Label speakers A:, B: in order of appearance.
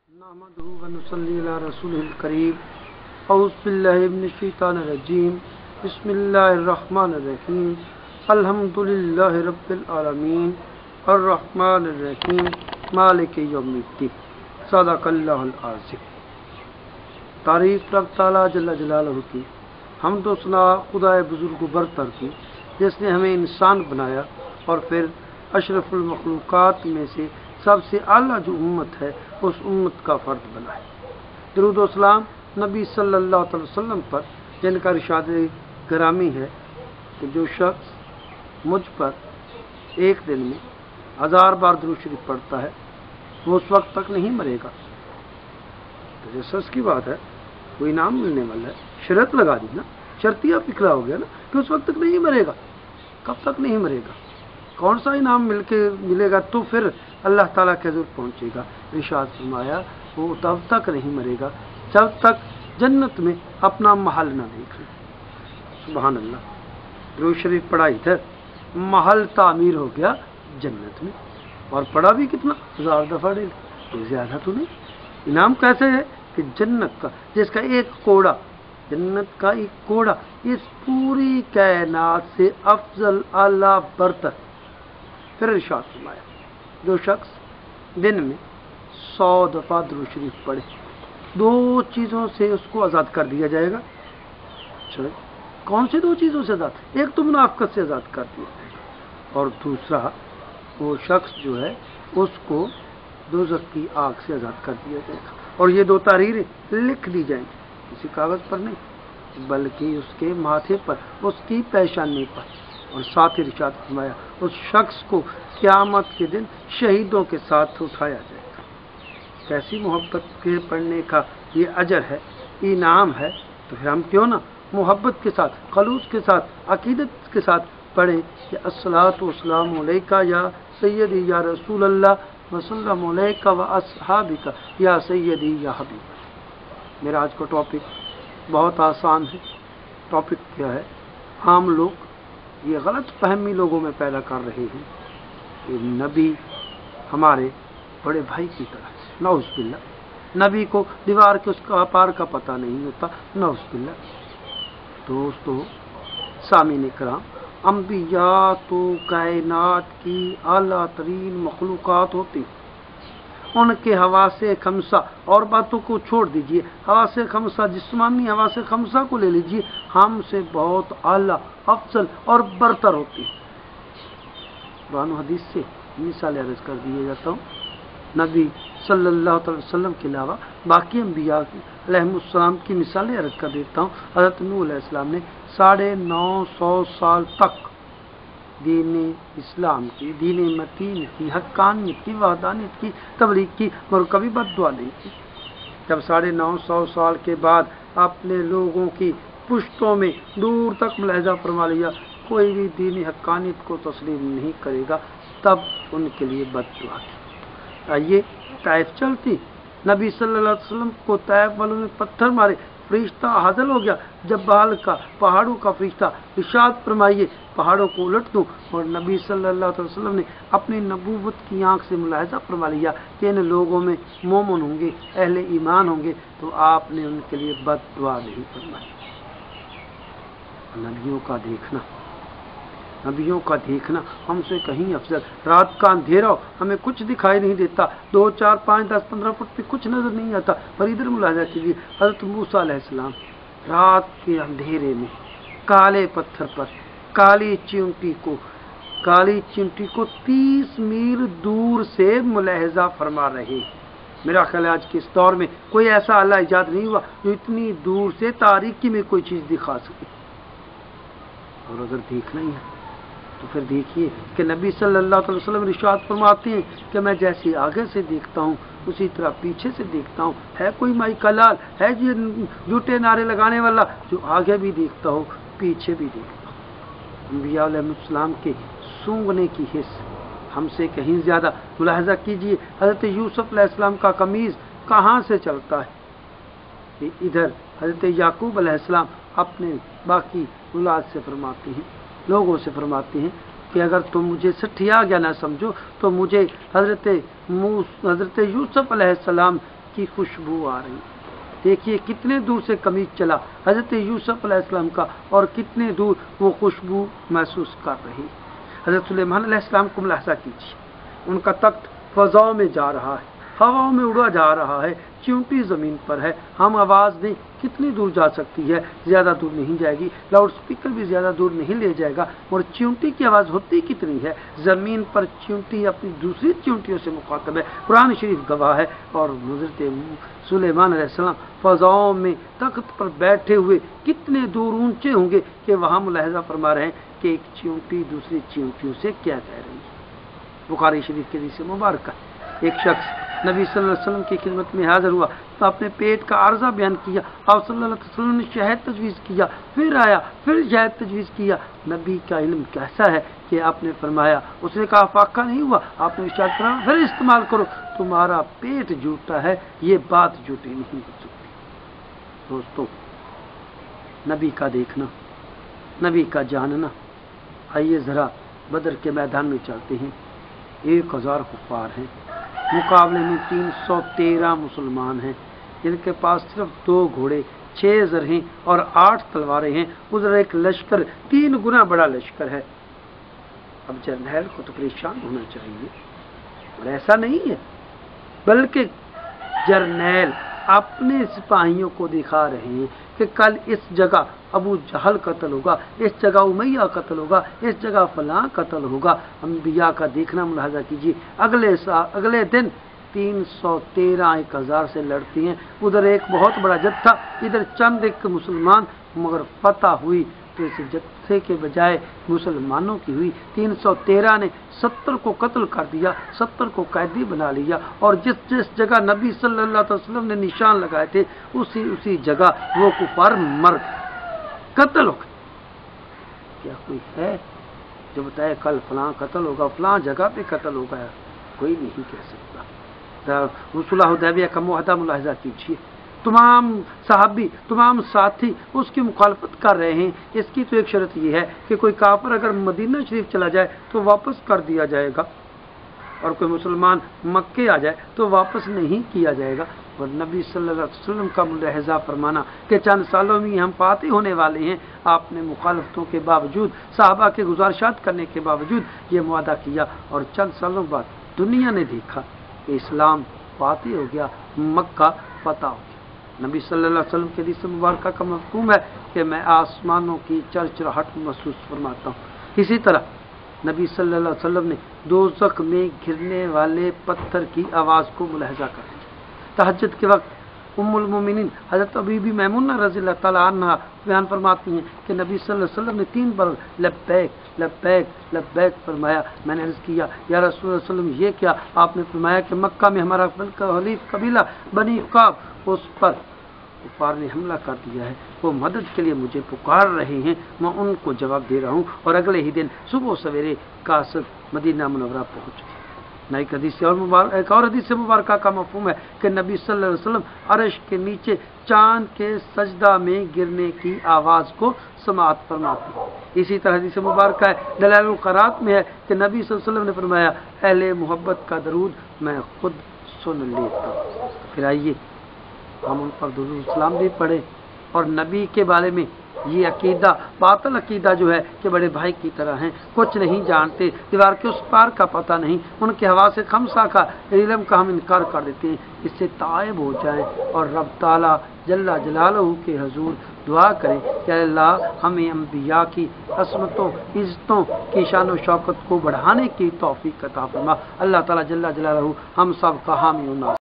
A: نحمده ونصلي على رسوله الكريم اعوذ بالله من الشیطان الرجیم بسم اللہ الرحمن الرحیم الحمد للہ رب العالمین الرحمن الرحیم مالک یوم الدین صدق اللہ العظیم۔ تعریف رب تعالیٰ جل جلالہ کی، حمد و ثنا خدائے بزرگ و برتر کی، جس نے ہمیں انسان بنایا اور پھر اشرف المخلوقات میں سے سب سے اعلیٰ جو امت ہے اس امت کا فرد بنائے۔ درود و سلام نبی صلی اللہ علیہ وسلم پر، جن کا ارشاد گرامی ہے کہ جو شخص مجھ پر ایک دن میں 1000 بار درود شریف پڑھتا ہے وہ اس وقت تک نہیں مرے گا۔ تو جیسا اس کی بات ہے وہ انعام ملنے والا ہے، شرط لگا دی نا، شرطیہ فکرہ ہو گیا نا کہ اس وقت تک نہیں مرے گا۔ کب تک نہیں مرے گا؟ کون سا انعام ملے گا تو پھر اللہ تعالیٰ کے حضور پہنچے گا۔ ارشاد فرمایا وہ تب تک نہیں مرے گا جب تک جنت میں اپنا محل نہ دیکھ لے۔ سبحان اللہ، درود شریف پڑھا ادھر، محل تعمیر ہو گیا جنت میں، اور پڑھا بھی کتنا؟ 1000 دفعہ ڈیلی، کوئی زیادہ تو نہیں۔ انعام کیسے ہے کہ جنت کا، جس کا ایک کوڑا، جنت کا ایک کوڑا اس پوری کائنات سے افضل اعلیٰ برتر۔ پھر ارشاد فرمایا جو شخص دن میں 100 دفعہ درود شریف پڑھے 2 چیزوں سے اس کو آزاد کر دیا جائے گا۔ کون سی 2 چیزوں سے آزاد؟ ایک تو منافقت سے آزاد کر دیا جائے گا، اور دوسرا وہ شخص جو ہے اس کو دوزخ کی آگ سے آزاد کر دیا جائے گا۔ اور یہ 2 تحریریں لکھ دی جائیں گی، کسی کاغذ پر نہیں بلکہ اس کے ماتھے پر، اس کی پیشانی پر۔ اور ساتھ ارشاد فرمایا اس شخص کو قیامت کے دن شہیدوں کے ساتھ اٹھایا جائے گا۔ کیسی محبت کے پڑھنے کا یہ اجر ہے، انعام ہے، تو پھر ہم کیوں نہ محبت کے ساتھ، خلوص کے ساتھ، عقیدت کے ساتھ پڑھیں کہ الصلاۃ والسلام علیکہ یا سیدی یا رسول اللہ وسلم علیکہ و اصحابکہ یا سیدی یا حبیب۔ میرا آج کا ٹاپک بہت آسان ہے۔ ٹاپک کیا ہے؟ عام لوگ یہ غلط فہمی لوگوں میں پیدا کر رہے ہیں کہ نبی ہمارے بڑے بھائی کی طرح ہے۔ نعوذ باللہ، نبی کو دیوار کے اس کا پار کا پتہ نہیں ہوتا۔ نعوذ باللہ۔ دوستو، سامعین کرام، انبیاء تو کائنات کی اعلیٰ ترین مخلوقات ہوتی ہیں۔ ان کے حواس خمسہ اور باتوں کو چھوڑ دیجئے، حواس خمسہ، جسمانی حواس خمسہ کو لے لیجئے، ہم سے بہت اعلیٰ، افضل اور برتر ہوتی ہے۔ قرآن و حدیث سے مثال عرض کر دیے جاتا ہوں۔ نبی صلی اللہ علیہ وسلم کے علاوہ باقی انبیاء علیہ السلام کی مثالیں عرض کر دیتا ہوں۔ حضرت نوح علیہ السلام نے 950 سال تک دین اسلام کی، دین متین کی، حقانیت کی، وحدانیت کی تبلیغ کی، اور کبھی بد دعا نہیں کی۔ جب 950 سال کے بعد اپنے لوگوں کی پشتوں میں دور تک ملاحظہ فرما لیا کوئی بھی دینی حقانیت کو تسلیم نہیں کرے گا، تب ان کے لیے بد دعا کی۔ آئیے طائف چلتی، نبی صلی اللہ علیہ وسلم کو طائف والوں نے پتھر مارے، فرشتہ حاضر ہو گیا جبال کا، پہاڑوں کا فرشتہ، ارشاد فرمائیے پہاڑوں کو الٹ دوں، اور نبی صلی اللہ علیہ وسلم نے اپنی نبوت کی آنکھ سے ملاحظہ فرما لیا کہ ان لوگوں میں مومن ہوں گے، اہل ایمان ہوں گے، تو آپ نے ان کے لیے بد دعا نہیں فرمائی۔ نبیوں کا دیکھنا، نبیوں کا دیکھنا ہم سے کہیں افضل۔ رات کا اندھیرا ہو، ہمیں کچھ دکھائی نہیں دیتا، 2 4 5 10 15 فٹ پہ کچھ نظر نہیں آتا، پر ادھر ملاحظہ کیجیے حضرت موسیٰ علیہ السلام رات کے اندھیرے میں کالے پتھر پر کالی چینٹی کو 30 میل دور سے ملاحظہ فرما رہے ہیں۔ میرا خیال ہے آج کے اس دور میں کوئی ایسا آلہ ایجاد نہیں ہوا جو اتنی دور سے تاریکی میں کوئی چیز دکھا سکے۔ اور اگر دیکھنا ہی ہے تو پھر دیکھیے کہ نبی صلی اللہ علیہ وسلم ارشاد فرماتے ہیں کہ میں جیسے آگے سے دیکھتا ہوں اسی طرح پیچھے سے دیکھتا ہوں۔ ہے کوئی مائی کا لال، ہے جی جھوٹے نعرے لگانے والا جو آگے بھی دیکھتا ہو پیچھے بھی دیکھتا ہو؟ انبیاء علیہ السلام کے سونگنے کی حس ہم سے کہیں زیادہ۔ ملاحظہ کیجئے حضرت یوسف علیہ السلام کا قمیض کہاں سے چلتا ہے۔ ادھر حضرت یعقوب علیہ السلام اپنے باقی اولاد سے فرماتے ہیں، لوگوں سے فرماتے ہیں کہ اگر تم مجھے سٹھیا گیا نہ سمجھو تو مجھے حضرت یوسف علیہ السلام की खुशबू आ रही। देखिए कितने दूर से कमीज चला हजरत यूसुफ अलैहिस्सलाम का और कितने दूर वो खुशबू महसूस कर रही। हजरत सुलेमान अलैहिस्सलाम को मुलाहिजा कीजिए, उनका तख्त फजाओं में जा रहा है, हवाओं में उड़ा जा रहा है, चींटी जमीन पर है। हम आवाज दें कितनी दूर जा सकती है, ज्यादा दूर नहीं जाएगी, लाउड स्पीकर भी ज्यादा दूर नहीं ले जाएगा। और चींटी की आवाज होती कितनी है, जमीन पर चींटी अपनी दूसरी चींटियों से मुखातब है, कुरान शरीफ गवाह है। और हजरत सुलेमान अलैहिस्सलाम फजाओं में तख्त पर बैठे हुए कितने दूर ऊंचे होंगे कि वहां मुलाहिजा फरमा रहे हैं कि एक चींटी दूसरी चींटियों से क्या कह रही है। बुखारी शरीफ के हदीस मुबारक, एक शख्स नबी सल्लल्लाहु अलैहि वसल्लम की खिदमत में हाजिर हुआ तो अपने पेट का अर्जा बयान किया। आप सल्लल्लाहु अलैहि वसल्लम ने शहद तजवीज़ किया, फिर आया, फिर शहद तजवीज़ किया। नबी का इल्म कैसा है कि आपने फरमाया, उसने कहा फाका नहीं हुआ, आपने इरशाद फरमाया फिर इस्तेमाल करो, तुम्हारा पेट झूठा है, ये बात झूठी नहीं हो सकती। दोस्तों, नबी का देखना, नबी का जानना। आइए ज़रा बदर के मैदान में चलते हैं। 1000 कुफ़ार हैं, मुकाबले में 313 मुसलमान हैं, जिनके पास सिर्फ 2 घोड़े, 6 ज़रहें और 8 तलवारें हैं। उधर एक लश्कर 3 गुना बड़ा लश्कर है। अब जरनैल को तो परेशान होना चाहिए, और ऐसा नहीं है, बल्कि जरनैल अपने सिपाहियों को दिखा रहे हैं कि कल इस जगह अबू जहल कत्ल होगा, इस जगह उमैया कत्ल होगा, इस जगह फलां कत्ल होगा। अंबिया का देखना मुलाहिजा कीजिए। अगले दिन 313 1000 से लड़ती हैं। उधर एक बहुत बड़ा जत्था, इधर चंद एक मुसलमान, मगर फतह हुई तो इस जत्थे के बजाय मुसलमानों की हुई। 313 ने 70 को कत्ल कर दिया, 70 को कैदी बना लिया। और जिस जिस जगह नबी सल्लल्लाहु अलैहि वसल्लम ने निशान लगाए थे, उसी जगह वो कुफार मर कत्ल हो गए। क्या कोई है जो बताए कल फलां कत्ल होगा, फलां जगह पे कत्ल होगा? कोई नहीं कह सकता। सुलह हुदैबिया का मुआहदा मुलाहिजा कीजिए, तमाम सहाबी, तमाम साथी उसकी मुखालफत कर रहे हैं। इसकी तो एक शर्त ये है कि कोई काफिर अगर मदीना शरीफ चला जाए तो वापस कर दिया जाएगा, और कोई मुसलमान मक्के आ जाए तो वापस नहीं किया जाएगा। और नबी सल्लल्लाहु अलैहि वसल्लम का मुलाहिजा फरमाना कि चंद सालों में हम पाते होने वाले हैं, आपने मुखालफतों के बावजूद, साहबा के गुजारिशात करने के बावजूद ये मुआदा किया। और चंद सालों बाद दुनिया ने देखा कि इस्लाम पाते हो गया, मक्का फतह हो गया। नबी सल्लल्लाहु अलैहि वसल्लम के हदीस मुबारक का मफ़हूम है कि मैं आसमानों की चरचराहट महसूस फरमाता हूँ। इसी तरह नबी सल्लल्लाहु अलैहि वसल्लम ने दोज़ख में गिरने वाले पत्थर की आवाज़ को मुलाहिजा कर लिया। तहज्जुद के वक्त उम्मुल मोमिनीन हज़रत बीबी मैमुना रज़ियल्लाहु तआला अन्हा बयान फरमाती हैं कि नबी सल्लल्लाहु अलैहि वसल्लम ने 3 बार लब्बैक लब्बैक लब्बैक फरमाया। मैंने अर्ज़ किया या रसूल अल्लाह सल्लल्लाहु अलैहि वसल्लम ये क्या? आपने फरमाया कि मक्का में हमारा हलीफ कबीला बनी काब, उस पर कुफार ने हमला कर दिया है, वो मदद के लिए मुझे पुकार रहे हैं, मैं उनको जवाब दे रहा हूँ। और अगले ही दिन सुबह सवेरे कासिद मदीना मुनव्वरा पहुँच गए। एक और हदीस मुबारक का मफ़हूम है कि नबी सल्लल्लाहु अलैहि वसल्लम अर्श के नीचे चांद के सजदा में गिरने की आवाज़ को समाअत फरमाते हैं। इसी तरह हदीस मुबारक है दलाइल क़रात में है कि नबी सल्लल्लाहु अलैहि वसल्लम ने फरमाया, अहले मोहब्बत का दरूद मैं खुद सुन लेता हूँ। फिर आइए हम उन पर दुरूद सलाम भी पढ़े, और नबी के बारे में ये अकीदा, बातिल अकीदा जो है कि बड़े भाई की तरह हैं, कुछ नहीं जानते, दीवार के उस पार का पता नहीं, उनके हवा से खमसा का इल्म का हम इनकार कर देते हैं। इससे ताइब हो जाएं और रब ताला जल्ला जलालहू के हजूर दुआ करें कि अल्लाह हमें अंबिया की असमतों, इज़्ज़तों की शान और शौकत को बढ़ाने की तौफीक अता फरमा। अल्लाह ताला जल्ला जलालहू हम सब का हामी और नासिर